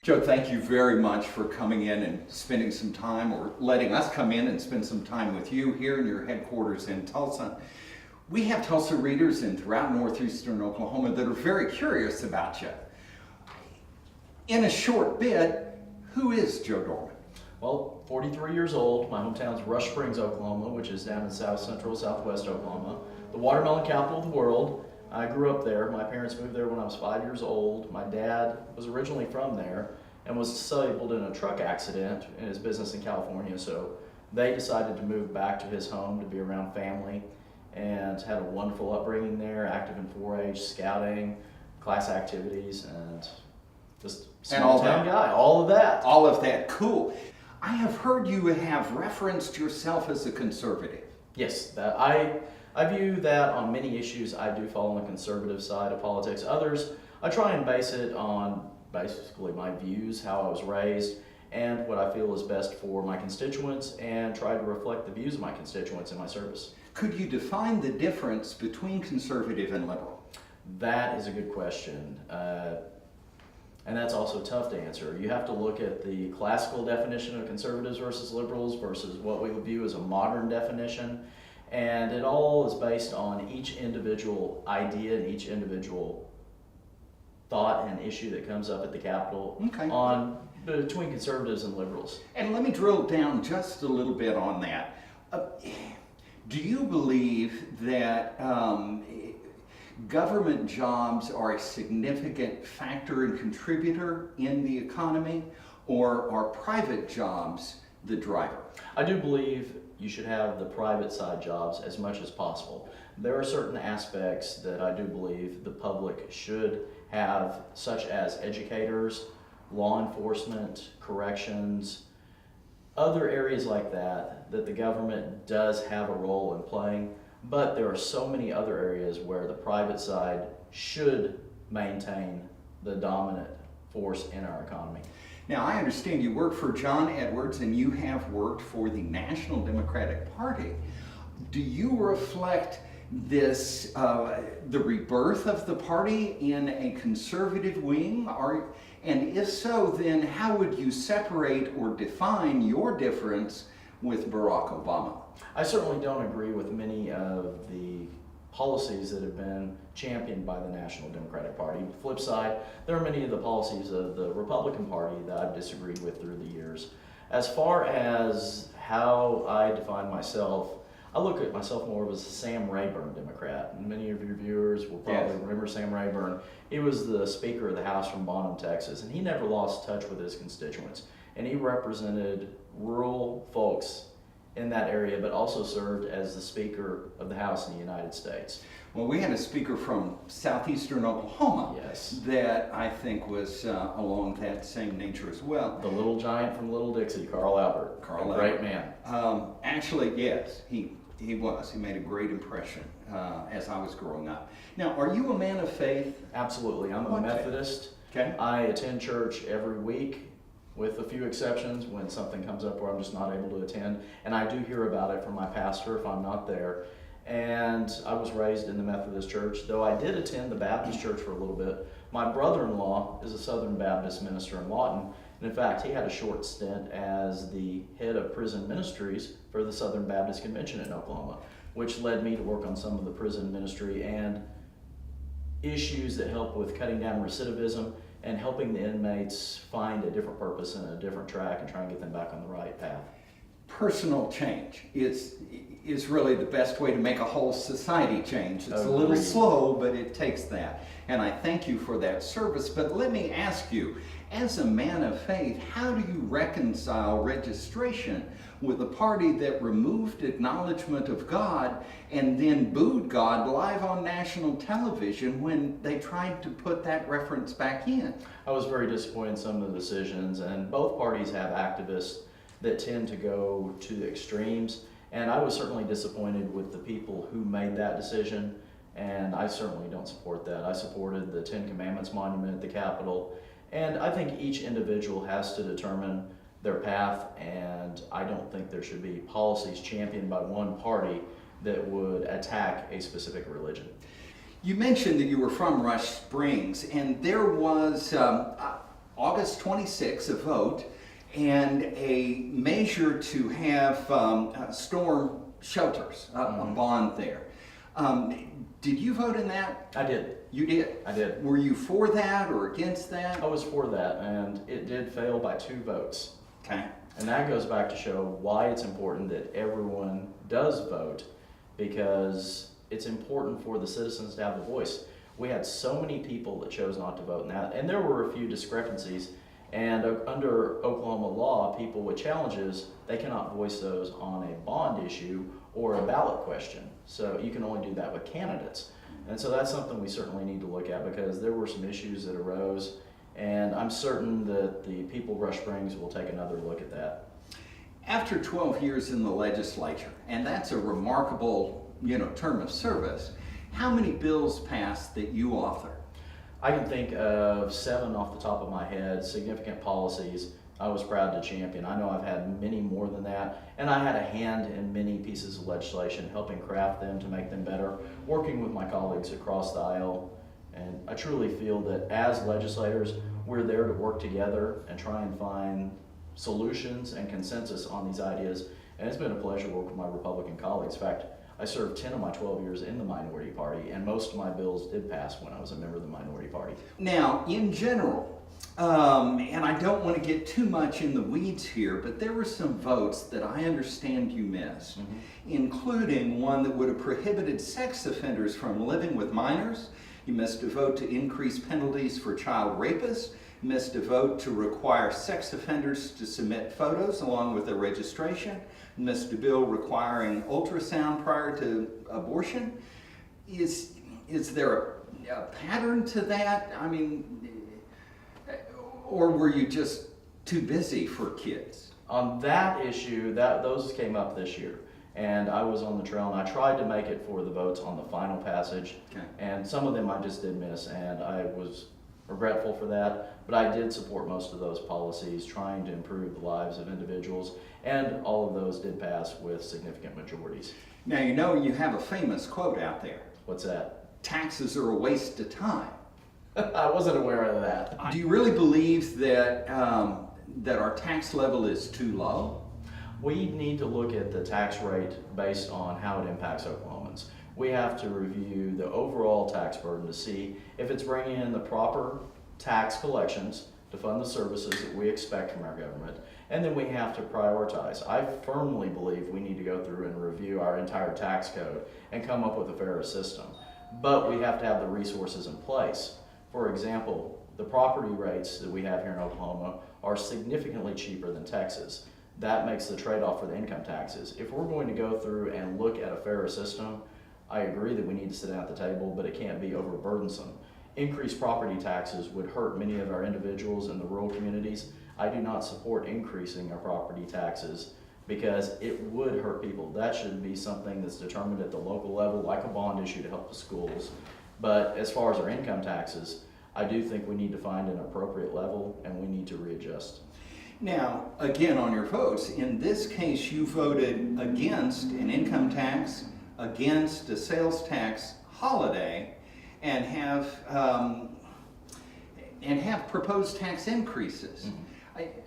Joe, thank you very much for coming in and spending some time, or letting us come in and spend some time with you here in your headquarters in Tulsa. We have Tulsa readers throughout northeastern Oklahoma that are very curious about you. In a short bit, who is Joe Dorman? Well, 43 years old. My hometown's Rush Springs, Oklahoma, which is down in south central, southwest Oklahoma, the watermelon capital of the world. I grew up there. My parents moved there when I was 5 years old. My dad was originally from there and was disabled in a truck accident in his business in California, so they decided to move back to his home to be around family, and had a wonderful upbringing there, active in 4-H, scouting, class activities, and just small town guy, all of that. All of that, cool. I have heard you have referenced yourself as a conservative. Yes, that I view that on many issues. I do fall on the conservative side of politics. Others, I try and base it on basically my views, how I was raised, and what I feel is best for my constituents, and try to reflect the views of my constituents in my service. Could you define the difference between conservative and liberal? That is a good question. And that's also tough to answer. You have to look at the classical definition of conservatives versus liberals versus what we would view as a modern definition. And it all is based on each individual idea and each individual thought and issue that comes up at the Capitol on between conservatives and liberals. And let me drill down just a little bit on that. Do you believe that government jobs are a significant factor and contributor in the economy, or are private jobs the driver? I do believe you should have the private side jobs as much as possible. There are certain aspects that I do believe the public should have, such as educators, law enforcement, corrections, other areas like that the government does have a role in playing. But there are so many other areas where the private side should maintain the dominant force in our economy. Now, I understand you work for John Edwards and you have worked for the National Democratic Party. Do you reflect this, the rebirth of the party in a conservative wing? And if so, then how would you separate or define your difference with Barack Obama? I certainly don't agree with many of the policies that have been championed by the National Democratic Party. The flip side, there are many of the policies of the Republican Party that I've disagreed with through the years. As far as how I define myself, I look at myself more as a Sam Rayburn Democrat. And many of your viewers will probably remember Sam Rayburn. He was the Speaker of the House from Bonham, Texas, and he never lost touch with his constituents. And he represented rural folks in that area, but also served as the Speaker of the House in the United States. Well, we had a speaker from southeastern Oklahoma that I think was along that same nature as well. The little giant from Little Dixie, Carl Albert. Great man. Actually, yes, he was. He made a great impression as I was growing up. Now, are you a man of faith? Absolutely. I'm a Methodist. Okay. I attend church every week, with a few exceptions when something comes up where I'm just not able to attend. And I do hear about it from my pastor if I'm not there. And I was raised in the Methodist church, though I did attend the Baptist church for a little bit. My brother-in-law is a Southern Baptist minister in Lawton. And in fact, he had a short stint as the head of prison ministries for the Southern Baptist Convention in Oklahoma, which led me to work on some of the prison ministry and issues that help with cutting down recidivism and helping the inmates find a different purpose and a different track and try and get them back on the right path. Personal change is really the best way to make a whole society change. It's a little slow, but it takes that. And I thank you for that service. But let me ask you, as a man of faith, how do you reconcile registration with a party that removed acknowledgement of God and then booed God live on national television when they tried to put that reference back in? I was very disappointed in some of the decisions, and both parties have activists that tend to go to the extremes, and I was certainly disappointed with the people who made that decision, and I certainly don't support that. I supported the Ten Commandments monument at the Capitol, and I think each individual has to determine their path, and I don't think there should be policies championed by one party that would attack a specific religion. You mentioned that you were from Rush Springs, and there was August 26, a vote and a measure to have storm shelters, a bond there. Did you vote in that? I did. You did? I did. Were you for that or against that? I was for that, and it did fail by 2 votes. Okay. And that goes back to show why it's important that everyone does vote, because it's important for the citizens to have a voice. We had so many people that chose not to vote in that, and there were a few discrepancies. And under Oklahoma law, people with challenges, they cannot voice those on a bond issue or a ballot question. So you can only do that with candidates. And so that's something we certainly need to look at, because there were some issues that arose, and I'm certain that the people of Rush Springs will take another look at that. After 12 years in the legislature, and that's a remarkable, term of service, how many bills passed that you authored? I can think of 7 off the top of my head, significant policies I was proud to champion. I know I've had many more than that, and I had a hand in many pieces of legislation, helping craft them to make them better, working with my colleagues across the aisle. And I truly feel that as legislators, we're there to work together and try and find solutions and consensus on these ideas. And it's been a pleasure to work with my Republican colleagues. In fact, I served 10 of my 12 years in the minority party, and most of my bills did pass when I was a member of the minority party. Now, in general, and I don't want to get too much in the weeds here, but there were some votes that I understand you missed, including one that would have prohibited sex offenders from living with minors. You missed a vote to increase penalties for child rapists. You missed a vote to require sex offenders to submit photos along with their registration. You missed a bill requiring ultrasound prior to abortion. Is there a pattern to that? I mean, or were you just too busy for kids? On that issue, those came up this year, and I was on the trail, and I tried to make it for the votes on the final passage, and some of them I just did miss, and I was regretful for that, but I did support most of those policies, trying to improve the lives of individuals, and all of those did pass with significant majorities. Now, you have a famous quote out there. What's that? Taxes are a waste of time. I wasn't aware of that. Do you really believe that that our tax level is too low? We need to look at the tax rate based on how it impacts Oklahomans. We have to review the overall tax burden to see if it's bringing in the proper tax collections to fund the services that we expect from our government, and then we have to prioritize. I firmly believe we need to go through and review our entire tax code and come up with a fairer system, but we have to have the resources in place. For example, the property rates that we have here in Oklahoma are significantly cheaper than Texas. That makes the trade-off for the income taxes. If we're going to go through and look at a fairer system, I agree that we need to sit down at the table, but it can't be overburdensome. Increased property taxes would hurt many of our individuals in the rural communities. I do not support increasing our property taxes because it would hurt people. That should be something that's determined at the local level, like a bond issue to help the schools. But as far as our income taxes, I do think we need to find an appropriate level, and we need to readjust. Now, again, on your votes, in this case, you voted against an income tax, against a sales tax holiday, and have proposed tax increases.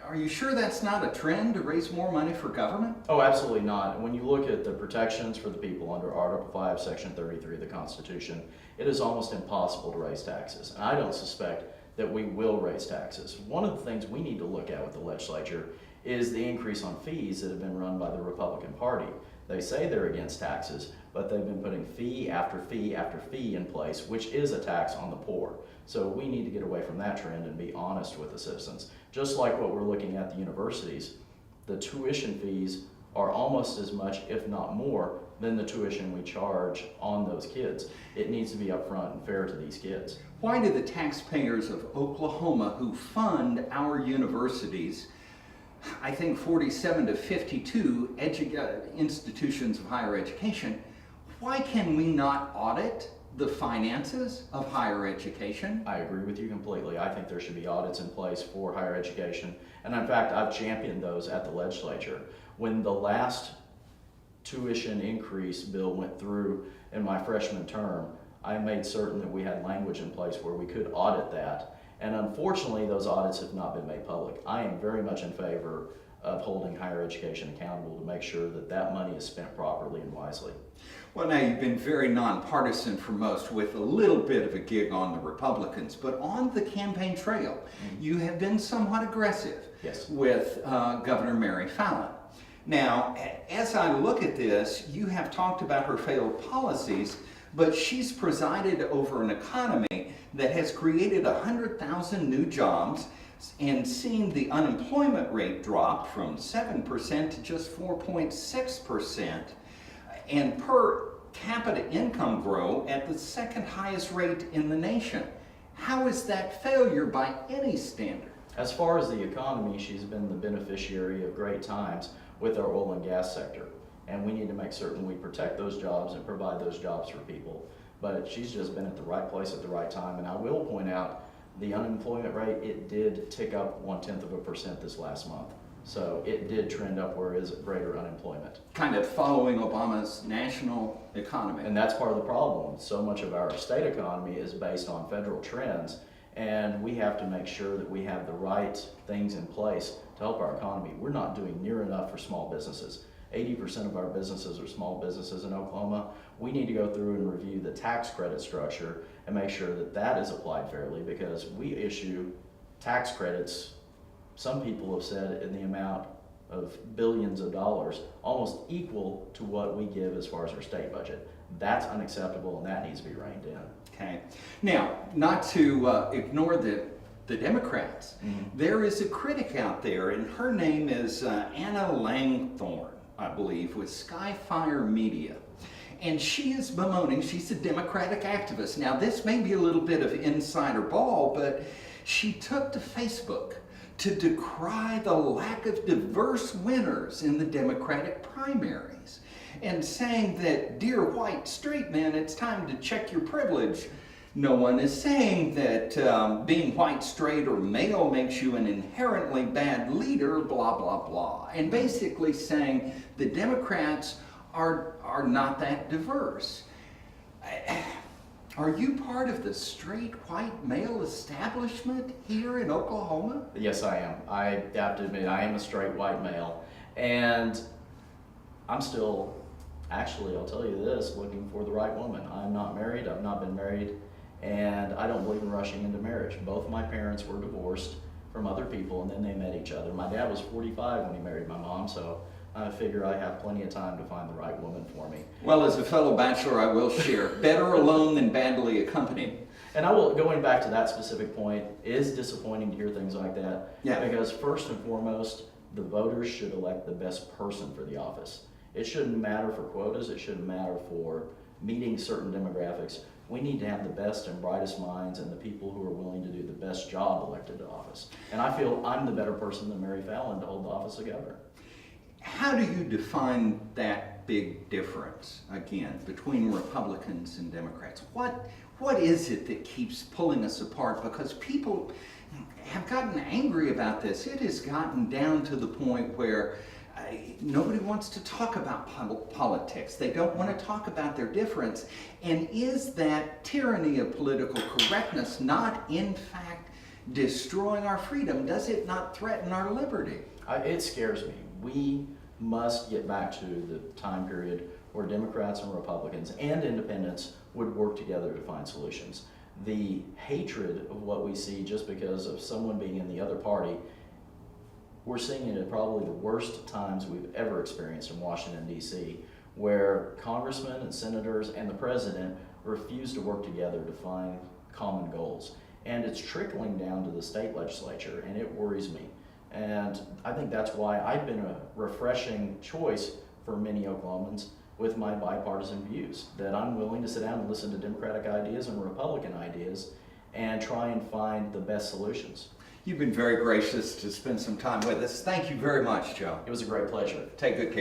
Are you sure that's not a trend to raise more money for government? Oh, absolutely not. When you look at the protections for the people under Article 5, Section 33 of the Constitution, it is almost impossible to raise taxes. And I don't suspect that we will raise taxes. One of the things we need to look at with the legislature is the increase on fees that have been run by the Republican Party. They say they're against taxes, but they've been putting fee after fee after fee in place, which is a tax on the poor. So we need to get away from that trend and be honest with the citizens. Just like what we're looking at the universities, the tuition fees are almost as much, if not more, than the tuition we charge on those kids. It needs to be upfront and fair to these kids. Why do the taxpayers of Oklahoma who fund our universities, I think 47 to 52 institutions of higher education, why can we not audit the finances of higher education? I agree with you completely. I think there should be audits in place for higher education. And in fact, I've championed those at the legislature. When the last tuition increase bill went through in my freshman term, I made certain that we had language in place where we could audit that. And unfortunately, those audits have not been made public. I am very much in favor of holding higher education accountable to make sure that that money is spent properly and wisely. Well, now you've been very nonpartisan for most, with a little bit of a gig on the Republicans, but on the campaign trail, you have been somewhat aggressive Yes. with Governor Mary Fallin. Now, as I look at this, you have talked about her failed policies, but she's presided over an economy that has created 100,000 new jobs and seen the unemployment rate drop from 7% to just 4.6%, and per capita income grow at the second highest rate in the nation. How is that failure by any standard? As far as the economy, she's been the beneficiary of great times with our oil and gas sector. And we need to make certain we protect those jobs and provide those jobs for people. But she's just been at the right place at the right time. And I will point out, the unemployment rate, it did tick up 0.1% this last month. So it did trend up where is greater unemployment. Kind of following Obama's national economy. And that's part of the problem. So much of our state economy is based on federal trends, and we have to make sure that we have the right things in place to help our economy. We're not doing near enough for small businesses. 80% of our businesses are small businesses in Oklahoma. We need to go through and review the tax credit structure and make sure that that is applied fairly, because we issue tax credits, some people have said, in the amount of billions of dollars, almost equal to what we give as far as our state budget. That's unacceptable, and that needs to be reined in. Okay. Now, not to ignore the Democrats, there is a critic out there, and her name is Anna Langthorne, I believe, with Skyfire Media. And she is bemoaning, she's a Democratic activist. Now, this may be a little bit of insider ball, but she took to Facebook to decry the lack of diverse winners in the Democratic primaries, and saying that, dear white straight men, it's time to check your privilege. No one is saying that being white, straight, or male makes you an inherently bad leader, blah, blah, blah. And basically saying the Democrats are not that diverse. Are you part of the straight white male establishment here in Oklahoma? Yes, I am. I have to admit, I am a straight white male, and I'm still, actually, I'll tell you this, looking for the right woman. I'm not married, I've not been married, and I don't believe in rushing into marriage. Both my parents were divorced from other people, and then they met each other. My dad was 45 when he married my mom, so I figure I have plenty of time to find the right woman for me. Well, as a fellow bachelor, I will share. Better alone than badly accompanied. And I will, going back to that specific point, it is disappointing to hear things like that. Yeah. Because first and foremost, the voters should elect the best person for the office. It shouldn't matter for quotas, it shouldn't matter for meeting certain demographics. We need to have the best and brightest minds and the people who are willing to do the best job elected to office. And I feel I'm the better person than Mary Fallin to hold the office of governor. How do you define that big difference, again, between Republicans and Democrats? What is it that keeps pulling us apart? Because people have gotten angry about this. It has gotten down to the point where nobody wants to talk about politics. They don't want to talk about their difference. And is that tyranny of political correctness not, in fact, destroying our freedom? Does it not threaten our liberty? It scares me. We must get back to the time period where Democrats and Republicans and independents would work together to find solutions. The hatred of what we see just because of someone being in the other party, we're seeing it at probably the worst times we've ever experienced in Washington, D.C., where congressmen and senators and the president refuse to work together to find common goals. And it's trickling down to the state legislature, and it worries me. And I think that's why I've been a refreshing choice for many Oklahomans with my bipartisan views, that I'm willing to sit down and listen to Democratic ideas and Republican ideas and try and find the best solutions. You've been very gracious to spend some time with us. Thank you very much, Joe. It was a great pleasure. Take good care.